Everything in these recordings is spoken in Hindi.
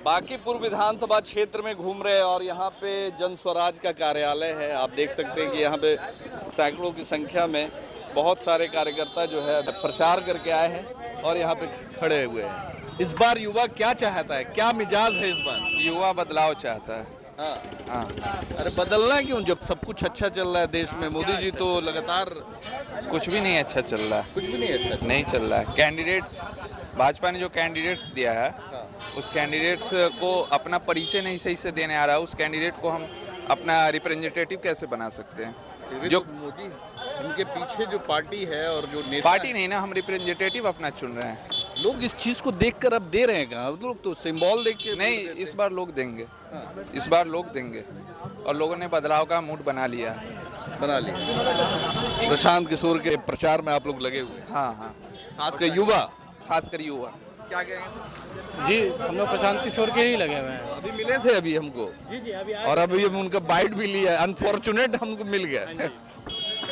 बांकीपुर विधानसभा क्षेत्र में घूम रहे हैं और यहाँ पे जन स्वराज का कार्यालय है। आप देख सकते हैं कि यहाँ पे सैकड़ों की संख्या में बहुत सारे कार्यकर्ता जो है प्रचार करके आए हैं और यहाँ पे खड़े हुए हैं। इस बार युवा क्या चाहता है, क्या मिजाज है इस बार? युवा बदलाव चाहता है। हाँ। अरे बदलना क्यों जब सब कुछ अच्छा चल रहा है देश में? मोदी जी तो लगातार कुछ भी नहीं अच्छा चल रहा है, कुछ भी नहीं अच्छा नहीं चल रहा है। कैंडिडेट्स, भाजपा ने जो कैंडिडेट्स दिया है उस कैंडिडेट्स को अपना परिचय नहीं सही से देने आ रहा है। उस कैंडिडेट को हम अपना रिप्रेजेंटेटिव कैसे बना सकते हैं? जो मोदी उनके पीछे जो पार्टी है और जो नेता पार्टी नहीं ना, हम रिप्रेजेंटेटिव अपना चुन रहे हैं। लोग इस चीज को देखकर अब दे रहे हैं कहाँ? लोग तो सिंबल देख के नहीं, इस बार लोग देंगे, इस बार लोग देंगे और लोगों ने बदलाव का मूड बना लिया प्रशांत किशोर के प्रचार में आप लोग लगे हुए हैं। हाँ, खासकर युवा। खासकर युवा। क्या कहेंगे सर? जी, हम लोग प्रशांत किशोर के ही लगे हुए हैं। अभी मिले थे अभी हमको जी अभी और अभी हम उनका बाइट भी लिया। अनफॉर्चुनेट हमको मिल गया।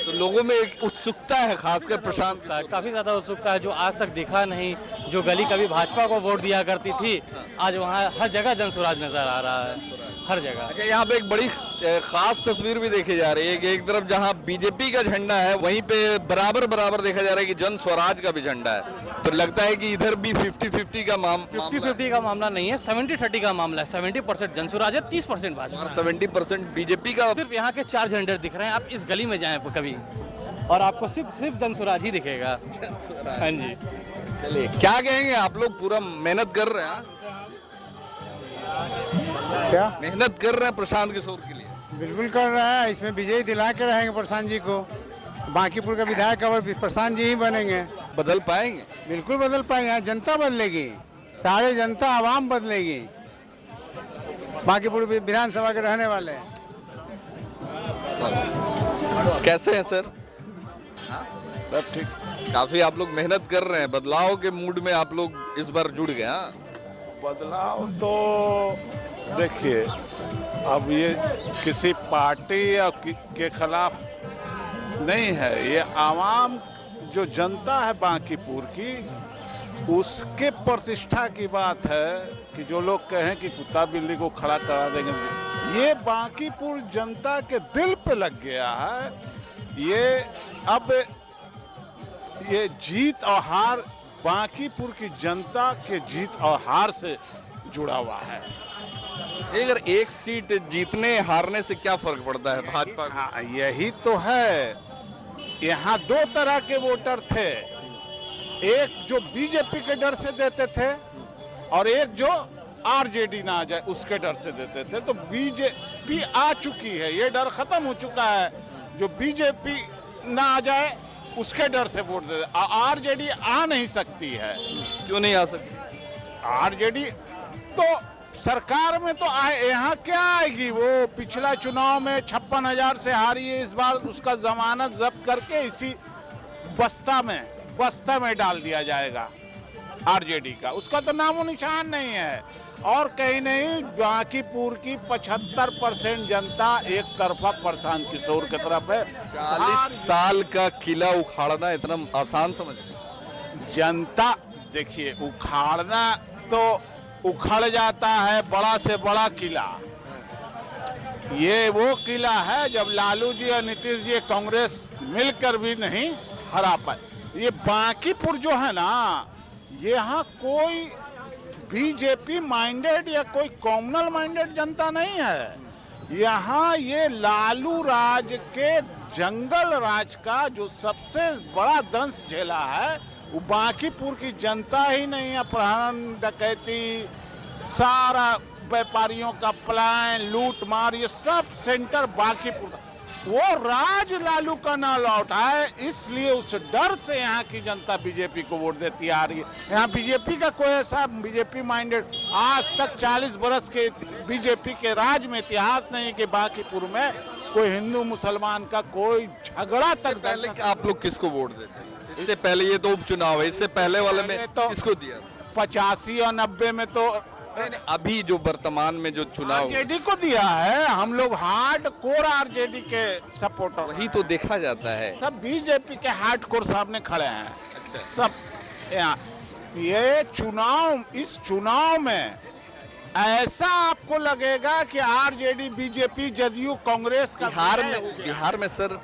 तो लोगों में एक उत्सुकता है, खासकर प्रशांत किशोर। काफी ज्यादा उत्सुकता है, जो आज तक देखा नहीं। जो गली कभी भाजपा को वोट दिया करती थी, आज वहाँ हर जगह जन स्वराज नजर आ रहा है, हर जगह। अच्छा, यहाँ पे एक बड़ी खास तस्वीर भी देखी जा रही है। एक तरफ जहाँ बीजेपी का झंडा है वहीं पे बराबर देखा जा रहा है कि जन स्वराज का भी झंडा है। तो लगता है कि इधर भी 50-50 का 50-50 का मामला नहीं है, 70-30 का मामला है। 70% जन स्वराज है, 30% भाजपा, 70% बीजेपी का। सिर्फ यहाँ के 4 झंडे दिख रहे हैं। आप इस गली में जाएं कभी और आपको सिर्फ जन स्वराज ही दिखेगा। हाँ जी। चलिए, क्या कहेंगे आप लोग? पूरा मेहनत कर रहे हैं? क्या मेहनत कर रहे हैं प्रशांत किशोर के लिए? बिल्कुल कर रहा है। इसमें विजयी दिला के रहेंगे प्रशांत जी को। बांकीपुर का विधायक अब प्रशांत जी ही बनेंगे। बदल पाएंगे? बिल्कुल बदल पाएंगे। जनता बदलेगी, सारे जनता आवाम बदलेगी। बांकीपुर विधानसभा के रहने वाले। कैसे हैं सर? सब ठीक। काफी आप लोग मेहनत कर रहे हैं, बदलाव के मूड में आप लोग इस बार जुड़ गए। हाँ, बदलाव तो देखिए, अब ये किसी पार्टी या के खिलाफ नहीं है। ये आवाम जो जनता है बांकीपुर की, उसके प्रतिष्ठा की बात है कि जो लोग कहें कि कुत्ता बिल्ली को खड़ा करा देंगे, ये बांकीपुर जनता के दिल पे लग गया है। ये अब ये जीत और हार बांकीपुर की जनता के जीत और हार से जुड़ा हुआ है। अगर एक सीट जीतने हारने से क्या फर्क पड़ता है भाजपा? हाँ, यही तो है। यहाँ 2 तरह के वोटर थे, एक जो बीजेपी के डर से देते थे और एक जो आरजेडी ना आ जाए उसके डर से देते थे। तो बीजेपी आ चुकी है, ये डर खत्म हो चुका है। जो बीजेपी ना आ जाए उसके डर से वोट देते। आरजेडी आ नहीं सकती है। क्यों नहीं आ सकती? आरजेडी तो सरकार में तो आए, यहाँ क्या आएगी? वो पिछला चुनाव में 56,000 से हारी है। इस बार उसका जमानत जब्त करके इसी बस्ता में डाल दिया जाएगा आरजेडी का। उसका तो नामो निशान नहीं है। और कहीं नहीं, बांकीपुर की 75% जनता एक तरफा प्रशांत किशोर की तरफ है। 40 साल का किला उखाड़ना इतना आसान समझ? जनता देखिए, उखाड़ना तो उखड़ जाता है बड़ा से बड़ा किला। ये वो किला है जब लालू जी और नीतीश जी कांग्रेस मिलकर भी नहीं हरा पाए। ये बांकीपुर जो है ना, यहाँ कोई बीजेपी माइंडेड या कोई कम्युनल माइंडेड जनता नहीं है। यहाँ ये लालू राज के जंगल राज का जो सबसे बड़ा दंश झेला है वो बांकीपुर की जनता ही नहीं है। अपहरण, डकैती, सारा व्यापारियों का पलायन, लूट मार, ये सब सेंटर बांकीपुर का। वो राज लालू का ना लौटा है, इसलिए उस डर से यहाँ की जनता बीजेपी को वोट देती आ रही है। यहाँ बीजेपी का कोई ऐसा बीजेपी माइंडेड आज तक 40 बरस के बीजेपी के राज में इतिहास नहीं कि बांकीपुर में कोई हिंदू मुसलमान का कोई झगड़ा तक। पहले आप लोग किसको वोट देते हैं? इससे पहले ये तो उपचुनाव है, इससे पहले वाले में तो किसको दिया? 85 और 90 में तो अभी जो वर्तमान में जो चुनाव आरजेडी को दिया है। हम लोग हार्ड कोर आरजेडी के सपोर्टर। वही तो देखा जाता है। सब बीजेपी के हार्ड कोर सामने खड़े हैं। अच्छा। सब यहाँ ये चुनाव, इस चुनाव में ऐसा आपको लगेगा कि आरजेडी, बीजेपी, जदयू, कांग्रेस का बिहार में सर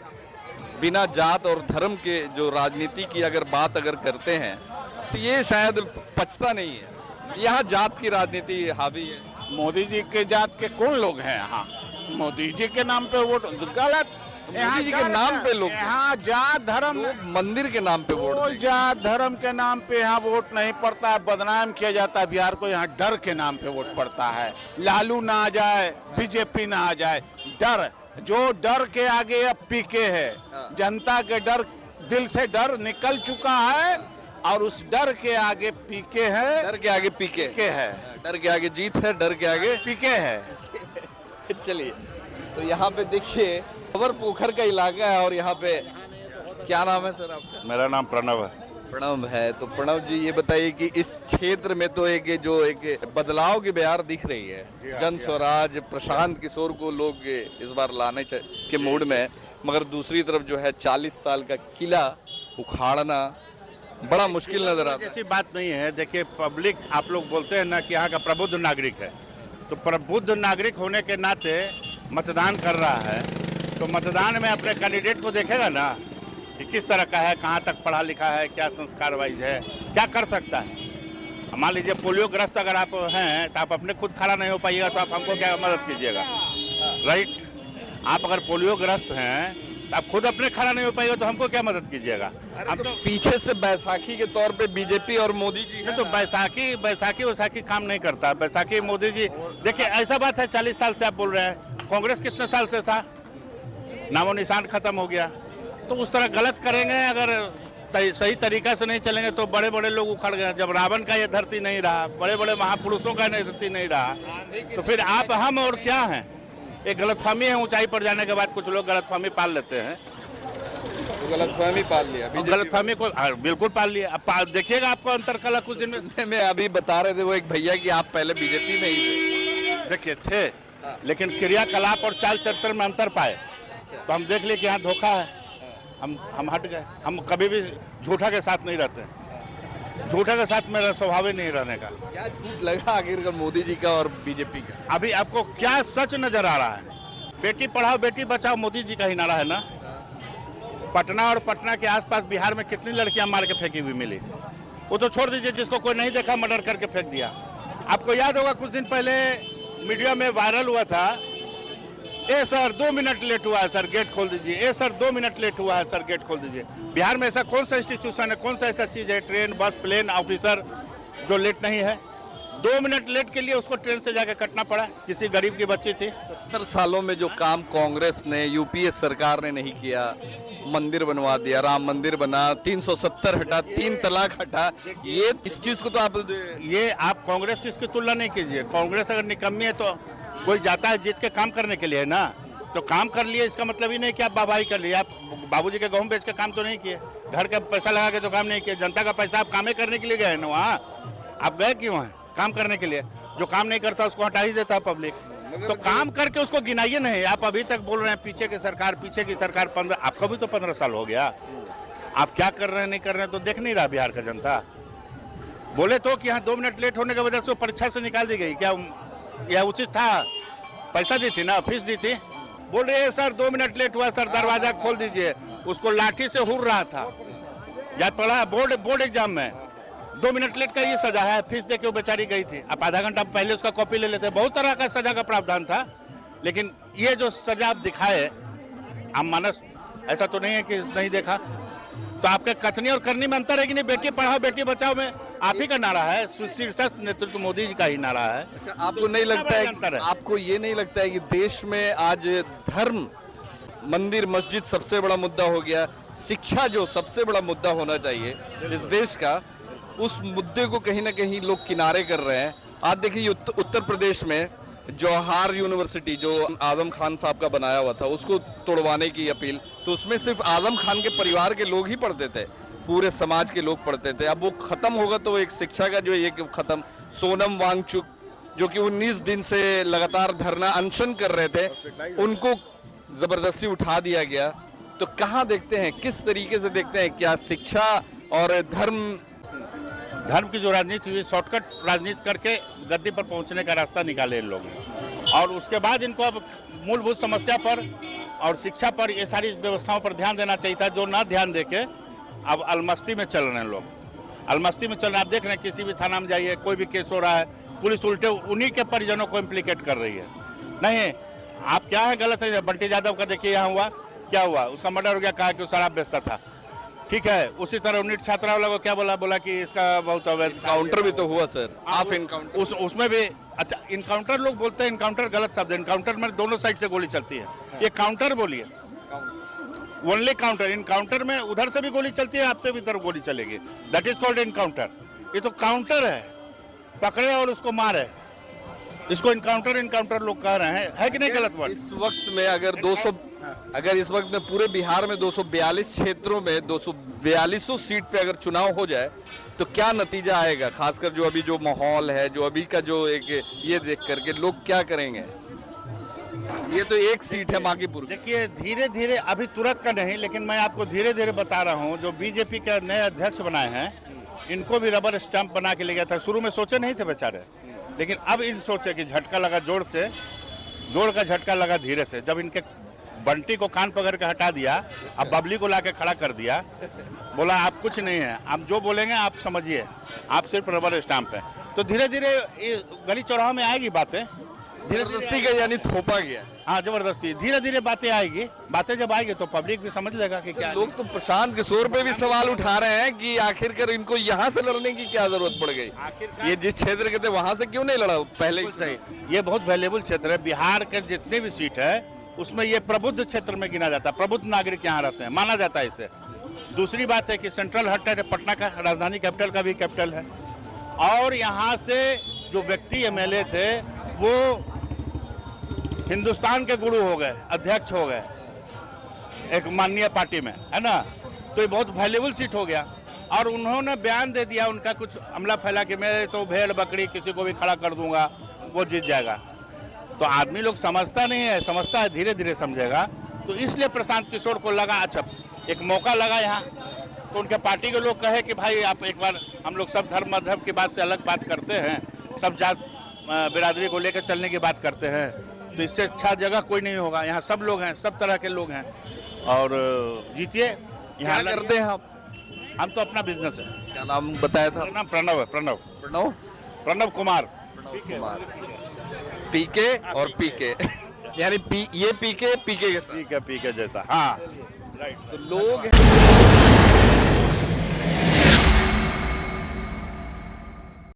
बिना जात और धर्म के जो राजनीति की अगर बात करते हैं तो ये शायद पचता नहीं है। यहाँ जात की राजनीति हावी है। मोदी जी के जात के कौन लोग हैं यहाँ? मोदी जी के नाम पे वोट गलत। मोदी जी के नाम पे लोग, यहाँ जात धर्म, मंदिर के नाम पे वोट कोई जात धर्म के नाम पे यहाँ वोट नहीं पड़ता है। बदनाम किया जाता है बिहार को। यहाँ डर के नाम पे वोट पड़ता है। लालू ना आ जाए, बीजेपी ना आ जाए, डर। जो डर के आगे अब पीके है। जनता के डर, दिल से डर निकल चुका है और उस डर के आगे पीके है। डर के आगे पीके है, डर के आगे जीत है, डर के आगे पीके है। चलिए, तो यहाँ पे देखिए खबर पोखर का इलाका है और यहाँ पे क्या नाम है सर आपका? मेरा नाम प्रणव है। प्रणव है। तो प्रणव जी ये बताइए कि इस क्षेत्र में तो एक बदलाव की बयार दिख रही है। जन स्वराज, प्रशांत किशोर को लोग इस बार लाने के मूड में, मगर दूसरी तरफ जो है 40 साल का किला उखाड़ना बड़ा मुश्किल नजर आता है। ऐसी बात नहीं है। देखिए, पब्लिक, आप लोग बोलते हैं ना कि यहाँ का प्रबुद्ध नागरिक है, तो प्रबुद्ध नागरिक होने के नाते मतदान कर रहा है, तो मतदान में अपने कैंडिडेट को देखेगा ना कि किस तरह का है, कहाँ तक पढ़ा लिखा है, क्या संस्कार वाइज है, क्या कर सकता है। मान लीजिए पोलियो ग्रस्त अगर आप हैं तो आप अपने खुद खड़ा नहीं हो पाइएगा, तो आप हमको क्या मदद कीजिएगा? राइट। आप अगर पोलियो ग्रस्त हैं तो आप खुद अपने खड़ा नहीं हो पाइएगा, तो हमको क्या मदद कीजिएगा? हम तो पीछे से बैसाखी के तौर पे बीजेपी और मोदी जी नहीं, तो बैसाखी काम नहीं करता। बैसाखी मोदी जी, देखिए ऐसा बात है, 40 साल से आप बोल रहे हैं, कांग्रेस कितने साल से था, नामो निशान खत्म हो गया। तो उस तरह गलत करेंगे, अगर सही तरीका से नहीं चलेंगे तो बड़े बड़े लोग उखड़ गए। जब रावण का ये धरती नहीं रहा, बड़े बड़े महापुरुषों का धरती नहीं रहा, तो फिर आप, हम और क्या हैं? एक गलतफहमी है, ऊंचाई पर जाने के बाद कुछ लोग गलतफहमी पाल लेते हैं। तो गलतफहमी पाल लिया, गलतफहमी को बिल्कुल पाल लिया। अब देखिएगा आपको अंतर कल कुछ दिन में अभी बता रहे थे वो एक भैया कि आप पहले बीजेपी में ही थे। देखिए थे, लेकिन क्रियाकलाप और चाल चरित्र में अंतर पाए, तो हम देख लिए कि यहाँ धोखा है, हम हट गए। हम कभी भी झूठा के साथ नहीं रहते, झूठा के साथ मेरा स्वभाव ही नहीं रहने का। क्या झूठ लगा आखिरकार मोदी जी का और बीजेपी का? अभी आपको क्या सच नजर आ रहा है? बेटी पढ़ाओ बेटी बचाओ मोदी जी का ही नारा है ना। पटना और पटना के आसपास बिहार में कितनी लड़कियां मार के फेंकी हुई मिली, वो तो छोड़ दीजिए, जिसको कोई नहीं देखा मर्डर करके फेंक दिया। आपको याद होगा कुछ दिन पहले मीडिया में वायरल हुआ था, ए सर 2 मिनट लेट हुआ है सर, गेट खोल दीजिए। ए सर 2 मिनट लेट हुआ है सर, गेट खोल दीजिए। बिहार में ऐसा कौन सा इंस्टीट्यूशन है, कौन सा ऐसा चीज है, ट्रेन, बस, प्लेन, ऑफिसर जो लेट नहीं है? 2 मिनट लेट के लिए उसको ट्रेन से जाके कटना पड़ा। किसी गरीब की बच्ची थी। 70 सालों में जो काम कांग्रेस ने, यूपीए सरकार ने नहीं किया, मंदिर बनवा दिया, राम मंदिर बना, 370 हटा, 3 तलाक हटा, ये इस चीज को तो आप कांग्रेस से इसकी तुलना नहीं कीजिए। कांग्रेस अगर निकम्मी है तो कोई जाता है जीत के काम करने के लिए ना, तो काम कर लिए इसका मतलब ही नहीं कि आप वाहवाही कर लिए। आप बाबूजी के गेहूं बेच के काम तो नहीं किए, घर का पैसा लगा के तो काम नहीं किए। जनता का पैसा आप कामे करने के लिए गए ना, वहाँ आप गए क्यों हैं? काम करने के लिए। जो काम नहीं करता उसको हटा ही देता है पब्लिक। तो काम करके उसको गिनाइए नहीं। आप अभी तक बोल रहे हैं पीछे की सरकार, पीछे की सरकार। 15, आपका भी तो 15 साल हो गया। आप क्या कर रहे हैं, नहीं कर रहे हैं, तो देख नहीं रहा बिहार का जनता। बोले तो कि यहाँ 2 मिनट लेट होने की वजह से वो परीक्षा से निकाल दी गई, क्या यह उचित था? पैसा दी थी ना, फीस दी थी। बोल रहे सर 2 मिनट लेट हुआ सर, दरवाजा खोल दीजिए। उसको लाठी से हुर रहा था, याद पड़ा? बोर्ड एग्जाम में 2 मिनट लेट का ये सजा है, फीस दे के वो बेचारी गई थी। आप आधा घंटा पहले उसका कॉपी ले लेते। बहुत तरह का सजा का प्रावधान था, लेकिन ये जो सजा आप दिखाए आम मानस, ऐसा तो नहीं है कि नहीं देखा। तो आपके कथनी और करनी में अंतर है कि नहीं? बेटी पढ़ाओ बेटी बचाओ में आप ही का नारा है, शीर्षस्थ नेतृत्व मोदी जी का ही नारा है। अच्छा, आपको नहीं लगता है, आपको ये नहीं लगता है कि देश में आज धर्म, मंदिर मस्जिद सबसे बड़ा मुद्दा हो गया, शिक्षा जो सबसे बड़ा मुद्दा होना चाहिए इस देश का, उस मुद्दे को कहीं ना कहीं लोग किनारे कर रहे हैं? आज देखिए उत्तर प्रदेश में जौहर यूनिवर्सिटी जो आजम खान साहब का बनाया हुआ था, उसको तोड़वाने की अपील, तो उसमें सिर्फ आजम खान के परिवार के लोग ही पढ़ते थे, पूरे समाज के लोग पढ़ते थे। अब वो खत्म होगा तो एक शिक्षा का जो एक खत्म। सोनम वांगचुक जो कि 19 दिन से लगातार धरना अनशन कर रहे थे, उनको जबरदस्ती उठा दिया गया। तो कहाँ देखते हैं, किस तरीके से देखते हैं, क्या शिक्षा और धर्म धर्म की जो राजनीति हुई, शॉर्टकट राजनीति करके गद्दी पर पहुंचने का रास्ता निकाले इन लोगों ने। और उसके बाद इनको अब मूलभूत समस्या पर और शिक्षा पर, ये सारी व्यवस्थाओं पर ध्यान देना चाहिए था, जो ना ध्यान देके अब अलमस्ती में चल रहे हैं लोग। अलमस्ती में चल रहे हैं, आप देख रहे हैं किसी भी थाना में जाइए, कोई भी केस हो रहा है, पुलिस उल्टे उन्हीं के परिजनों को इम्प्लीकेट कर रही है। नहीं, आप क्या है, गलत है। बंटी यादव का देखिए यहाँ हुआ, क्या हुआ, उसका मर्डर हो गया, कहा कि वो शराब बेचता था, ठीक है। उसी तरह नीट छात्रा वाला को क्या बोला कि इसका बहुत अवैध काउंटर भी तो हुआ सर, आप इनकाउंटर उसमें भी। अच्छा, इनकाउंटर लोग बोलते हैं, इनकाउंटर गलत शब्द है। इनकाउंटर में दोनों साइड से गोली चलती है, ये काउंटर बोलिए, ओनली काउंटर। इनकाउंटर में उधर से भी गोली चलती है, आपसे भी इधर गोली चलेगी, दैट इज कॉल्ड इनकाउंटर। ये तो काउंटर है, पकड़े और उसको मारे, इसको इनकाउंटर लोग कह रहे हैं, है कि नहीं गलत वर्ड? इस वक्त में अगर इस वक्त में पूरे बिहार में 242 क्षेत्रों में 242 सीट पे अगर चुनाव हो जाए तो क्या नतीजा आएगा? खासकर जो अभी जो माहौल है, जो अभी का जो एक ये देख करके लोग क्या करेंगे? ये तो एक सीट है बांकीपुर। देखिए, धीरे धीरे, अभी तुरंत का नहीं, लेकिन मैं आपको धीरे धीरे बता रहा हूँ। जो बीजेपी के नए अध्यक्ष बनाए हैं, इनको भी रबर स्टैंप बना के ले गया था। शुरू में सोचे नहीं थे बेचारे, लेकिन अब इन सोचे कि झटका लगा, जोड़ का झटका लगा धीरे से। जब इनके बंटी को कान पकड़ के हटा दिया, अब बबली को लाके खड़ा कर दिया, बोला आप कुछ नहीं है, आप जो बोलेंगे आप समझिए, आप सिर्फ रबर स्टैंप है। तो धीरे धीरे गली चौराहों में आएगी बातें, जबरदस्ती का यानी थोपा गया। हाँ, जबरदस्ती, धीरे धीरे बातें आएगी। बातें जब आएगी तो पब्लिक भी समझ लेगा कि क्या। लोग तो प्रशांत किशोर पे भी सवाल उठा रहे हैं कि आखिरकार इनको यहाँ से लड़ने की क्या जरूरत पड़ गई? ये जिस क्षेत्र के थे वहां से क्यों नहीं लड़ा पहले? सही, ये बहुत वैल्यूबल क्षेत्र है। बिहार के जितने भी सीट है उसमें ये प्रबुद्ध क्षेत्र में गिना जाता है, प्रबुद्ध नागरिक यहाँ रहते हैं, माना जाता है इसे। दूसरी बात है कि सेंट्रल हट है, पटना का राजधानी कैपिटल का भी कैपिटल है। और यहाँ से जो व्यक्ति एमएलए थे वो हिंदुस्तान के गुरु हो गए, अध्यक्ष हो गए एक माननीय पार्टी में, है ना। तो ये बहुत वैल्यूबल सीट हो गया। और उन्होंने बयान दे दिया, उनका कुछ अमला फैला कि मैं तो भेड़ बकरी किसी को भी खड़ा कर दूंगा, वो जीत जाएगा। तो आदमी लोग समझता नहीं है, समझता है धीरे धीरे समझेगा। तो इसलिए प्रशांत किशोर को लगा अच्छा एक मौका लगा यहाँ, तो उनके पार्टी के लोग कहे कि भाई आप एक बार, हम लोग सब धर्म मजहब की बात से अलग बात करते हैं, सब जात बिरादरी को लेकर चलने की बात करते हैं, तो इससे अच्छा जगह कोई नहीं होगा। यहाँ सब लोग हैं, सब तरह के लोग हैं, और जीतिए। यहाँ करते हैं आप? हम तो अपना बिजनेस है। क्या नाम बताया था? नाम प्रणव है, प्रणव कुमार। पीके और पीके यानी ये पीके के साथ। पीके जैसा, हाँ। तो लोग